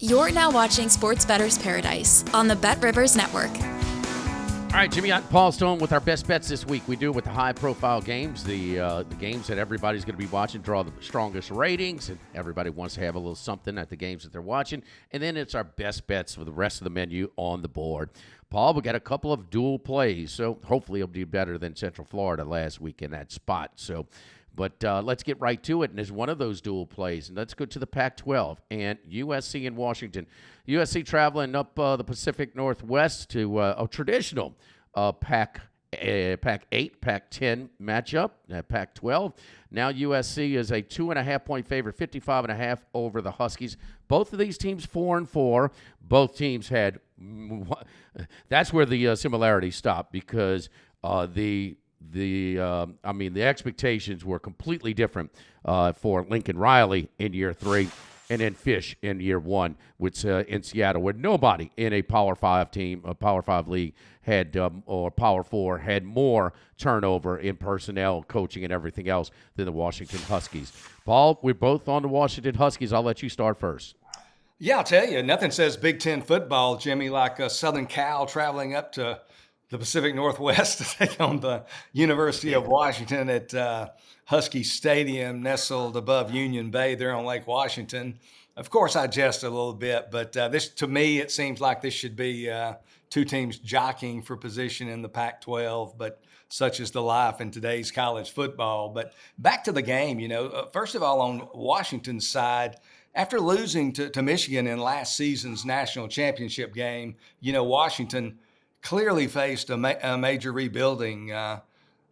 You're now watching Sports Bettor's Paradise on the Bet Rivers Network. All right, Jimmy Ott and Paul Stone with our best bets this week. We do it with the high-profile games, the games that everybody's going to be watching, draw the strongest ratings, and everybody wants to have a little something at the games that they're watching. And then it's our best bets for the rest of the menu on the board. Paul, we got a couple of dual plays, so hopefully it'll do better than Central Florida last week in that spot. But let's get right to it, and there's one of those dual plays, and let's go to the Pac-12 and USC and Washington. USC traveling up the Pacific Northwest to a traditional Pac-8, Pac-10 matchup, Pac-12. Now USC is a 2.5-point favorite, 55.5 over the Huskies. Both of these teams 4-4. Both teams had – that's where the similarities stop because the expectations were completely different for Lincoln Riley in year 3 and then Fish in year 1 in Seattle, where nobody in a Power 5 team, a Power 5 league, had or Power 4 had more turnover in personnel, coaching, and everything else than the Washington Huskies. Paul, we're both on the Washington Huskies. I'll let you start first. Yeah, I'll tell you, nothing says Big Ten football, Jimmy, like Southern Cal traveling up to the Pacific Northwest to take on the University of Washington at Husky Stadium, nestled above Union Bay there on Lake Washington. Of course, I jest a little bit, but this, to me, it seems like this should be two teams jockeying for position in the Pac-12, but such is the life in today's college football. But back to the game, first of all, on Washington's side, after losing to Michigan in last season's national championship game, Washington clearly faced a major rebuilding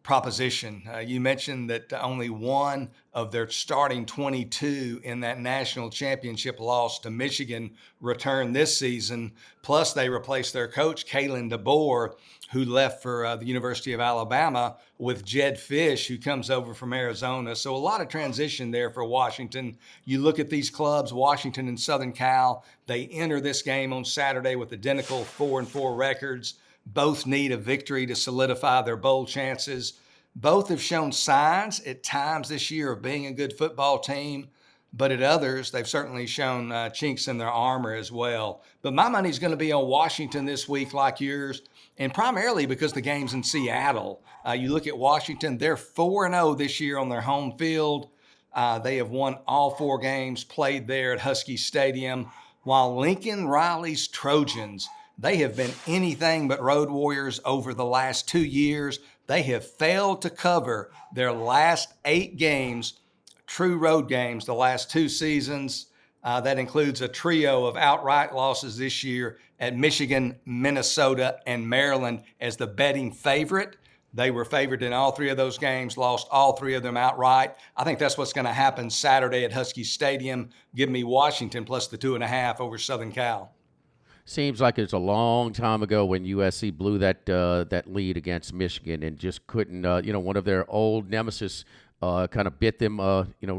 proposition. You mentioned that only one of their starting 22 in that national championship loss to Michigan returned this season. Plus, they replaced their coach, Kalen DeBoer, who left for the University of Alabama, with Jed Fish, who comes over from Arizona. So a lot of transition there for Washington. You look at these clubs, Washington and Southern Cal, they enter this game on Saturday with identical 4-4 records. Both need a victory to solidify their bowl chances. Both have shown signs at times this year of being a good football team, but at others, they've certainly shown chinks in their armor as well. But my money's going to be on Washington this week like yours, and primarily because the game's in Seattle. You look at Washington, they're 4-0 this year on their home field. They have won all 4 games played there at Husky Stadium, while Lincoln Riley's Trojans, they have been anything but road warriors over the last 2 years. They have failed to cover their last 8 games, true road games, the last 2 seasons. That includes a trio of outright losses this year at Michigan, Minnesota, and Maryland as the betting favorite. They were favored in all 3 of those games, lost all 3 of them outright. I think that's what's going to happen Saturday at Husky Stadium. Give me Washington plus the 2.5 over Southern Cal. Seems like it's a long time ago when USC blew that lead against Michigan and just couldn't, one of their old nemesis kind of bit them,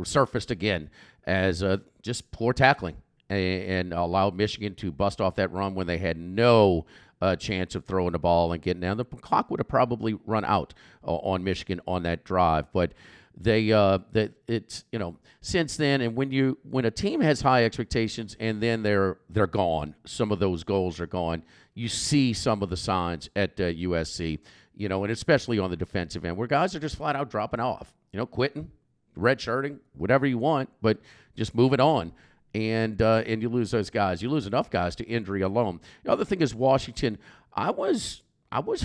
surfaced again as just poor tackling and allowed Michigan to bust off that run when they had no chance of throwing the ball and getting down. The clock would have probably run out on Michigan on that drive, but since then, and when a team has high expectations and then they're gone, some of those goals are gone. You see some of the signs at USC, and especially on the defensive end where guys are just flat out dropping off, quitting, redshirting, whatever you want, but just moving on. And you lose those guys. You lose enough guys to injury alone. The other thing is Washington. I was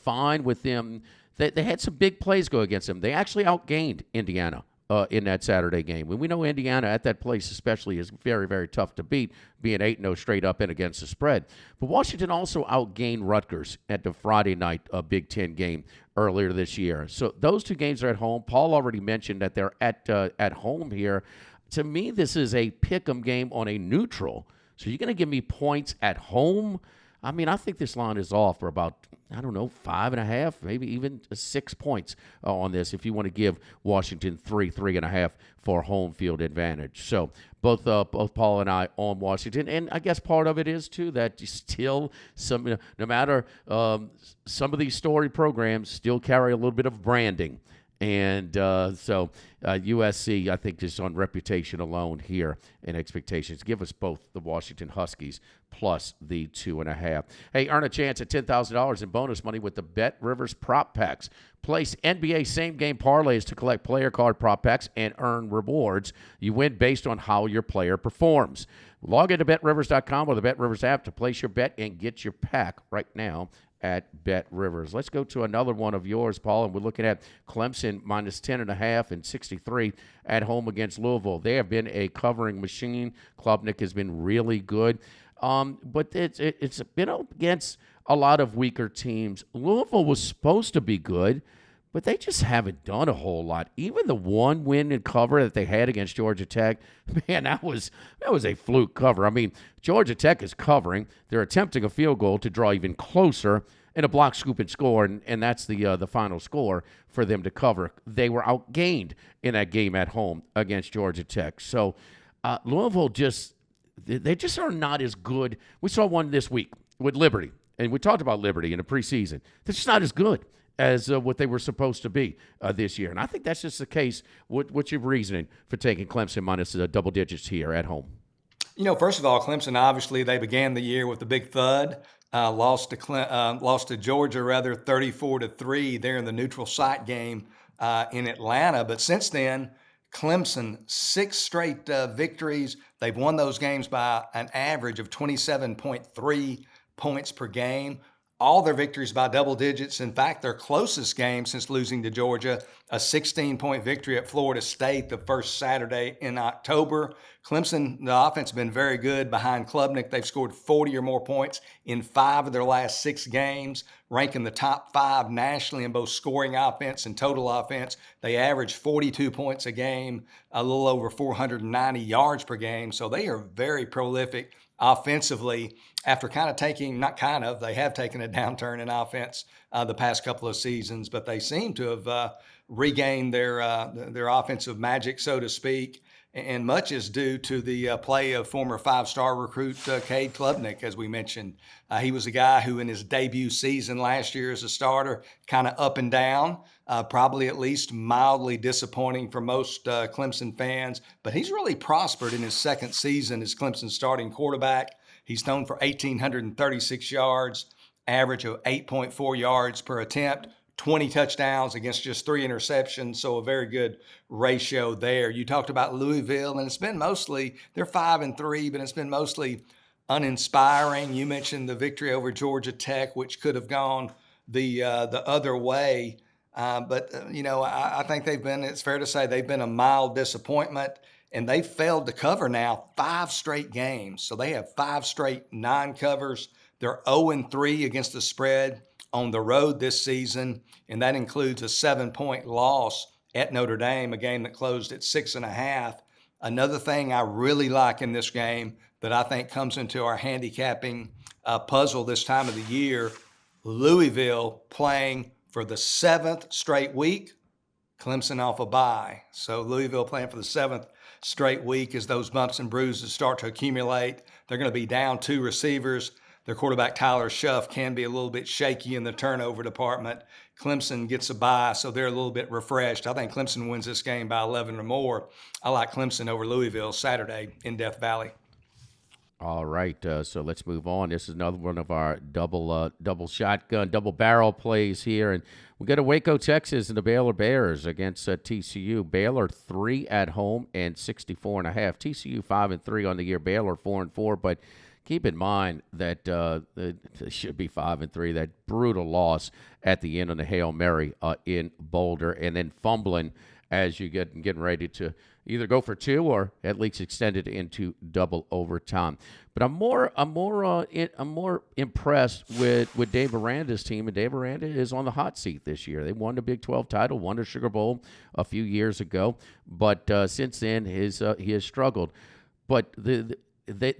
fine with them. They had some big plays go against them. They actually outgained Indiana in that Saturday game. And we know Indiana at that place especially is very, very tough to beat, being 8-0 straight up and against the spread. But Washington also outgained Rutgers at the Friday night Big Ten game earlier this year. So those 2 games are at home. Paul already mentioned that they're at home here. To me, this is a pick-'em game on a neutral. So you're going to give me points at home? I mean, I think this line is off for about, 5.5, maybe even 6 points on this if you want to give Washington 3.5 for home field advantage. So both Paul and I on Washington. And I guess part of it is, too, that you still, no matter some of these story programs still carry a little bit of branding. And so USC, I think, just on reputation alone here and expectations, give us both the Washington Huskies plus the 2.5. Hey, earn a chance at $10,000 in bonus money with the Bet Rivers prop packs. Place NBA same-game parlays to collect player card prop packs and earn rewards. You win based on how your player performs. Log into BetRivers.com or the BetRivers app to place your bet and get your pack right now at Bet Rivers. Let's go to another one of yours, Paul, and we're looking at Clemson minus 10.5 and 63 at home against Louisville. They have been a covering machine. Klubnik has been really good, but it's been up against a lot of weaker teams. Louisville was supposed to be good, but they just haven't done a whole lot. Even the one win and cover that they had against Georgia Tech, man, that was a fluke cover. I mean, Georgia Tech is covering. They're attempting a field goal to draw even closer and a block, scoop, and score, and that's the final score for them to cover. They were outgained in that game at home against Georgia Tech. So Louisville they just are not as good. We saw one this week with Liberty, and we talked about Liberty in the preseason. They're just not as good as what they were supposed to be this year. And I think that's just the case. What's your reasoning for taking Clemson minus double digits here at home? First of all, Clemson, obviously, they began the year with a big thud. Lost to Georgia, 34-3 there in the neutral site game in Atlanta. But since then, Clemson, 6 straight victories. They've won those games by an average of 27.3 points per game. All their victories by double digits. In fact, their closest game since losing to Georgia, a 16-point victory at Florida State the first Saturday in October. Clemson, the offense has been very good behind Klubnik. They've scored 40 or more points in 5 of their last 6 games, ranking the top 5 nationally in both scoring offense and total offense. They average 42 points a game, a little over 490 yards per game. So they are very prolific offensively after they have taken a downturn in offense the past couple of seasons, but they seem to have regained their offensive magic, so to speak. And much is due to the play of former 5-star recruit Cade Klubnik, as we mentioned. He was a guy who in his debut season last year as a starter, kind of up and down, probably at least mildly disappointing for most Clemson fans. But he's really prospered in his second season as Clemson's starting quarterback. He's thrown for 1,836 yards, average of 8.4 yards per attempt, 20 touchdowns against just 3 interceptions, so a very good ratio there. You talked about Louisville, and it's been mostly, they're 5-3, but it's been mostly uninspiring. You mentioned the victory over Georgia Tech, which could have gone the other way. I think it's fair to say they've been a mild disappointment, and they failed to cover now 5 straight games. So they have 5 straight non-covers. They're 0-3 against the spread on the road this season, and that includes a 7-point loss at Notre Dame, a game that closed at 6.5. Another thing I really like in this game that I think comes into our handicapping puzzle this time of the year, Louisville playing for the 7th straight week, Clemson off a bye. So Louisville playing for the 7th straight week as those bumps and bruises start to accumulate. They're going to be down 2 receivers. Their quarterback, Tyler Shuff, can be a little bit shaky in the turnover department. Clemson gets a bye, so they're a little bit refreshed. I think Clemson wins this game by 11 or more. I like Clemson over Louisville Saturday in Death Valley. All right, so let's move on. This is another one of our double shotgun, double barrel plays here. And we go to Waco, Texas, and the Baylor Bears against TCU. Baylor 3 at home and 64.5. TCU 5-3 on the year. Baylor 4-4, but keep in mind that they should be 5-3. That brutal loss at the end on the Hail Mary in Boulder, and then fumbling as you getting ready to either go for 2 or at least extend it into double overtime. But I'm more impressed with Dave Aranda's team, and Dave Aranda is on the hot seat this year. They won the Big 12 title, won the Sugar Bowl a few years ago, but since then he has struggled. But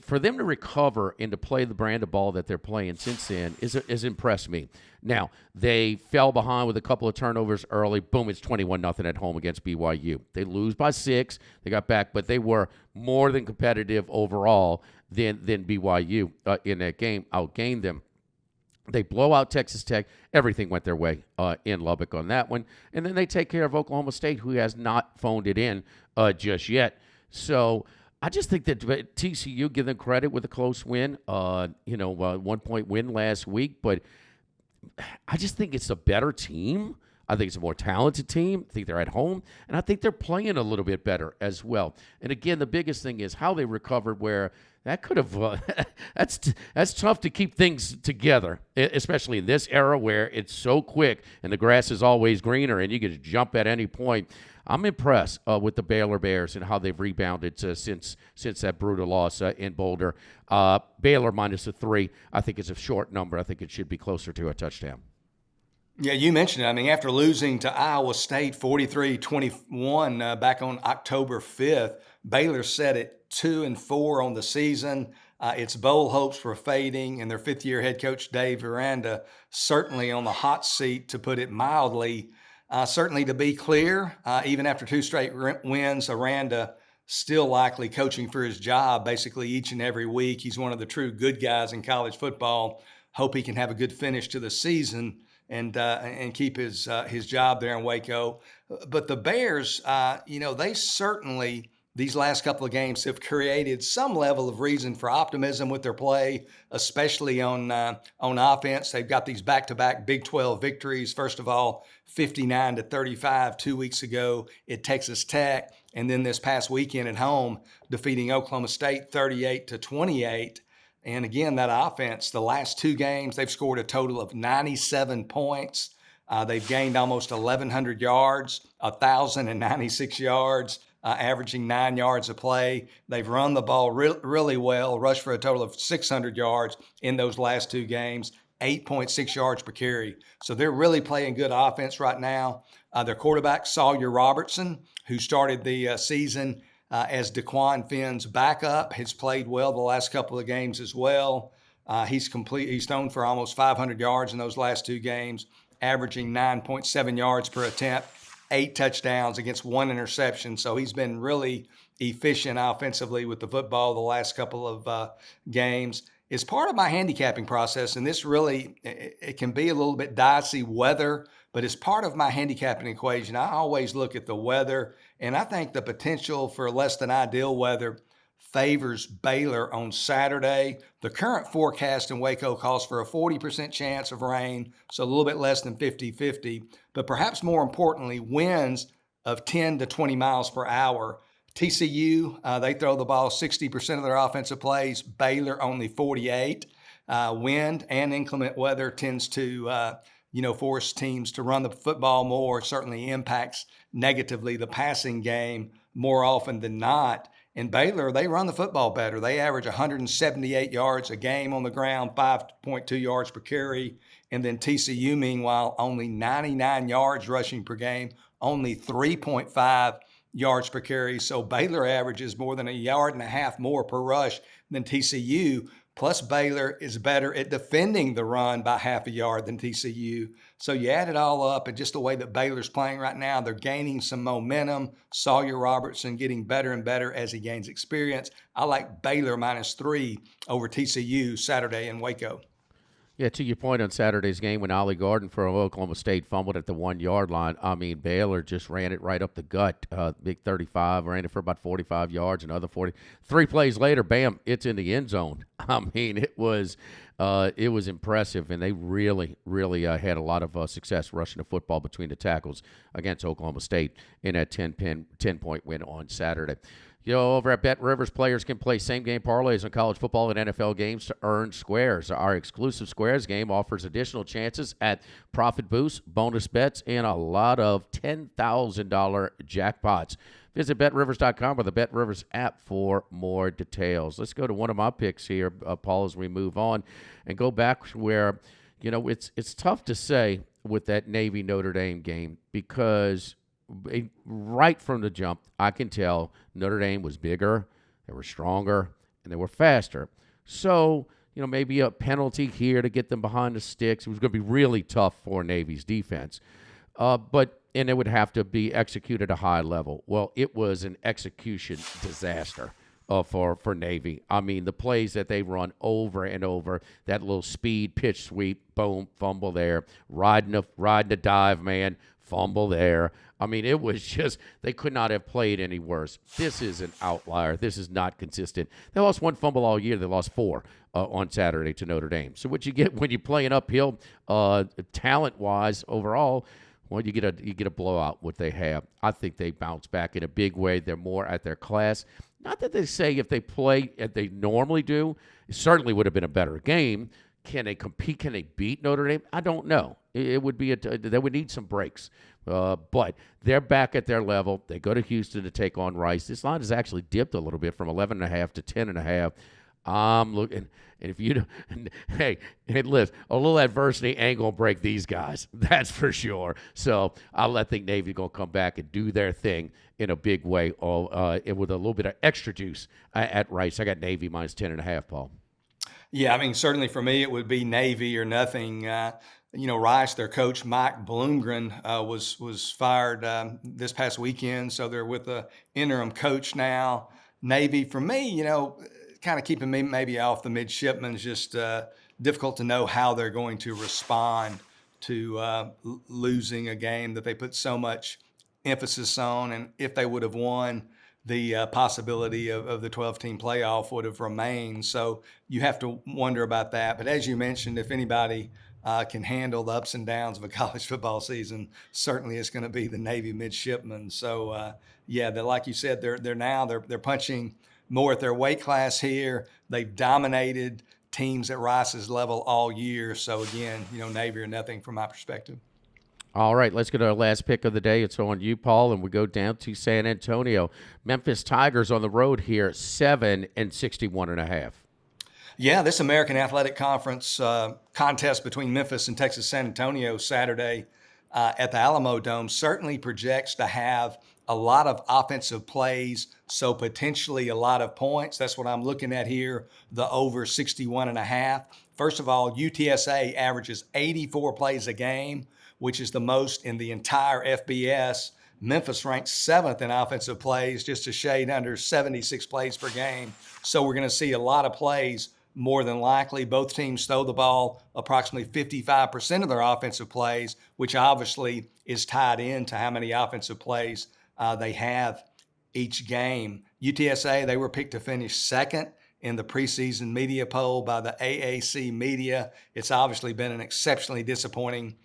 for them to recover and to play the brand of ball that they're playing since then has impressed me. Now, they fell behind with a couple of turnovers early. Boom, it's 21-0 at home against BYU. They lose by 6. They got back, but they were more than competitive overall than BYU in that game. Outgained them. They blow out Texas Tech. Everything went their way in Lubbock on that one. And then they take care of Oklahoma State, who has not phoned it in just yet. So I just think that TCU, give them credit with a close win, 1-point win last week. But I just think it's a better team. I think it's a more talented team. I think they're at home, and I think they're playing a little bit better as well. And again, the biggest thing is how they recovered, where that could have that's tough to keep things together, especially in this era where it's so quick and the grass is always greener and you can jump at any point. I'm impressed with the Baylor Bears and how they've rebounded since that brutal loss in Boulder. Baylor -3, I think it's a short number. I think it should be closer to a touchdown. Yeah, you mentioned it. I mean, after losing to Iowa State 43-21 back on October 5th, Baylor set it 2-4 on the season. Its bowl hopes were fading, and their fifth-year head coach Dave Aranda certainly on the hot seat, to put it mildly. Certainly, to be clear, even after 2 straight wins, Aranda still likely coaching for his job basically each and every week. He's one of the true good guys in college football. Hope he can have a good finish to the season and keep his job there in Waco. But the Bears, they certainly, these last couple of games, have created some level of reason for optimism with their play, especially on offense. They've got these back-to-back Big 12 victories. First of all, 59-35 2 weeks ago at Texas Tech, and then this past weekend at home, defeating Oklahoma State 38-28. And again, that offense, the last 2 games, they've scored a total of 97 points. They've gained almost 1,100 yards, 1,096 yards, averaging 9 yards a play. They've run the ball really well, rushed for a total of 600 yards in those last 2 games, 8.6 yards per carry. So they're really playing good offense right now. Their quarterback, Sawyer Robertson, who started the season as DeQuan Finn's backup, has played well the last couple of games as well. He's thrown for almost 500 yards in those last 2 games, averaging 9.7 yards per attempt, 8 touchdowns against 1 interception. So he's been really efficient offensively with the football the last couple of games. It's part of my handicapping process, and this really, it can be a little bit dicey weather, but it's part of my handicapping equation. I always look at the weather, and I think the potential for less than ideal weather favors Baylor on Saturday. The current forecast in Waco calls for a 40% chance of rain, so a little bit less than 50-50, but perhaps more importantly, winds of 10 to 20 miles per hour. TCU, they throw the ball 60% of their offensive plays. Baylor only 48. Wind and inclement weather tends to force teams to run the football more. It certainly impacts negatively the passing game more often than not. In Baylor, they run the football better. They average 178 yards a game on the ground, 5.2 yards per carry. And then TCU, meanwhile, only 99 yards rushing per game, only 3.5 yards per carry. So Baylor averages more than 1.5 yards more per rush than TCU. Plus, Baylor is better at defending the run by 0.5 yard than TCU. So you add it all up, and just the way that Baylor's playing right now, they're gaining some momentum. Sawyer Robertson getting better and better as he gains experience. I like Baylor -3 over TCU Saturday in Waco. Yeah, to your point on Saturday's game, when Ollie Gordon from Oklahoma State fumbled at the 1 yard line, I mean, Baylor just ran it right up the gut. Big 35, ran it for about 45 yards, another 40. 3 plays later, bam, it's in the end zone. I mean, it was impressive, and they really, really had a lot of success rushing the football between the tackles against Oklahoma State in that 10-point win on Saturday. Over at Bet Rivers, players can play same-game parlays on college football and NFL games to earn squares. Our exclusive Squares game offers additional chances at profit boosts, bonus bets, and a lot of $10,000 jackpots. Visit BetRivers.com or the BetRivers app for more details. Let's go to one of my picks here, Paul, as we move on and go back where, it's tough to say with that Navy-Notre Dame game because right from the jump, I can tell Notre Dame was bigger, they were stronger, and they were faster. So, maybe a penalty here to get them behind the sticks. It was going to be really tough for Navy's defense. And it would have to be executed at a high level. Well, it was an execution disaster. for Navy. I mean, the plays that they run over and over, that little speed pitch sweep, boom, fumble there, riding a dive, man, fumble there. I mean, it was just, they could not have played any worse. This is an outlier. This is not consistent. They lost one fumble all year. They lost 4 on Saturday to Notre Dame. So what you get when you play an uphill, talent-wise overall, well, you get a blowout. What they have, I think they bounce back in a big way. They're more at their class. Not that they say if they play as they normally do, it certainly would have been a better game. Can they compete? Can they beat Notre Dame? I don't know. It would be they would need some breaks. But they're back at their level. They go to Houston to take on Rice. This line has actually dipped a little bit from 11.5 to 10.5. I'm looking, and if you don't, hey, Liz, a little adversity ain't gonna break these guys. That's for sure. So I think Navy gonna come back and do their thing in a big way, with a little bit of extra juice at Rice. I got Navy minus 10.5, Paul. Yeah, I mean, certainly for me, it would be Navy or nothing. Rice, their coach, Mike Bloomgren, was fired this past weekend, so they're with the interim coach now. Navy, for me, kind of keeping me maybe off the midshipmen is just difficult to know how they're going to respond to losing a game that they put so much emphasis on, and if they would have won, the possibility of the 12-team playoff would have remained. So you have to wonder about that. But as you mentioned, if anybody can handle the ups and downs of a college football season, certainly it's going to be the Navy midshipmen. So like you said, they're punching more at their weight class here. They've dominated teams at Rice's level all year. So again, Navy or nothing from my perspective. All right, let's get our last pick of the day. It's on you, Paul, and we go down to San Antonio. Memphis Tigers on the road here, 7 and 61.5. Yeah, this American Athletic Conference contest between Memphis and Texas San Antonio Saturday at the Alamo Dome certainly projects to have a lot of offensive plays, so potentially a lot of points. That's what I'm looking at here, the over 61.5. First of all, UTSA averages 84 plays a game, which is the most in the entire FBS. Memphis ranks 7th in offensive plays, just a shade under 76 plays per game. So we're going to see a lot of plays. More than likely, both teams throw the ball approximately 55% of their offensive plays, which obviously is tied into how many offensive plays they have each game. UTSA, they were picked to finish 2nd in the preseason media poll by the AAC media. It's obviously been an exceptionally disappointing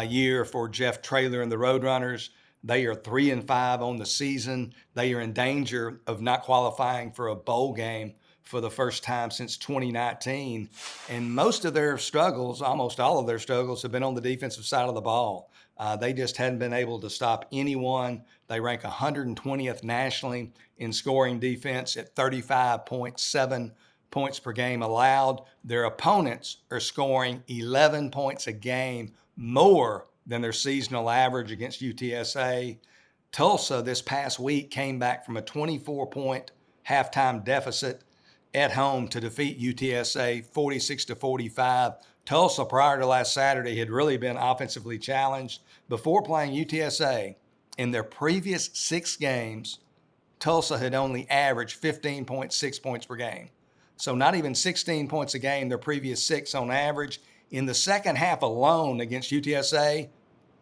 year for Jeff Traylor and the Roadrunners. They are 3-5 on the season. They are in danger of not qualifying for a bowl game for the first time since 2019. And most of their struggles, almost all of their struggles, have been on the defensive side of the ball. They just hadn't been able to stop anyone. They rank 120th nationally in scoring defense at 35.7 points per game allowed. Their opponents are scoring 11 points a game more than their seasonal average against UTSA. Tulsa this past week came back from a 24-point halftime deficit at home to defeat UTSA 46-45. Tulsa, prior to last Saturday, had really been offensively challenged. Before playing UTSA, in their previous 6 games, Tulsa had only averaged 15.6 points per game. So not even 16 points a game, their previous 6 on average. In the second half alone against UTSA,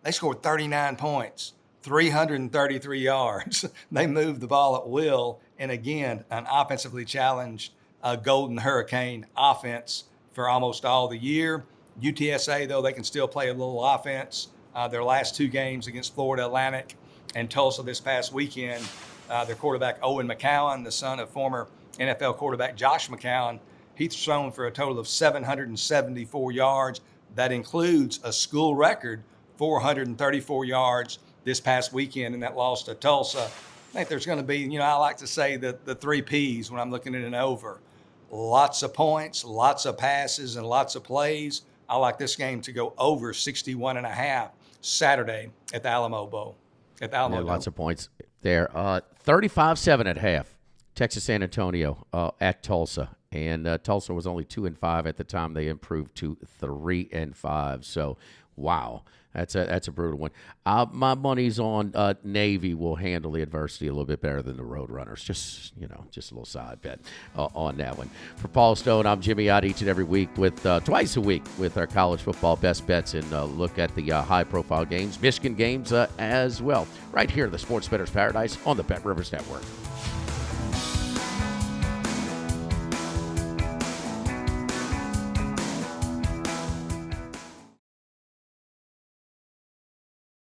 they scored 39 points, 333 yards. They moved the ball at will. And again, an offensively challenged Golden Hurricane offense for almost all the year. UTSA, though, they can still play a little offense. Their last 2 games against Florida Atlantic and Tulsa this past weekend, their quarterback Owen McCowan, the son of former NFL quarterback Josh McCown, he's thrown for a total of 774 yards. That includes a school record 434 yards this past weekend in that loss to Tulsa. I think there's going to be, I like to say the 3 Ps when I'm looking at an over. Lots of points, lots of passes, and lots of plays. I like this game to go over 61.5 Saturday at the Alamo Bowl. At the Alamo Dome. Lots of points there. 35-7 at half. Texas San Antonio at Tulsa. And Tulsa was only 2-5 at the time. They improved to 3-5. So Wow. That's a brutal one. My money's on Navy will handle the adversity a little bit better than the Roadrunners. Just a little side bet on that one. For Paul Stone, I'm Jimmy out each and every week with twice a week with our college football best bets and look at the high-profile games, Michigan games as well, right here in the Sports Bettor's Paradise on the Bet Rivers Network.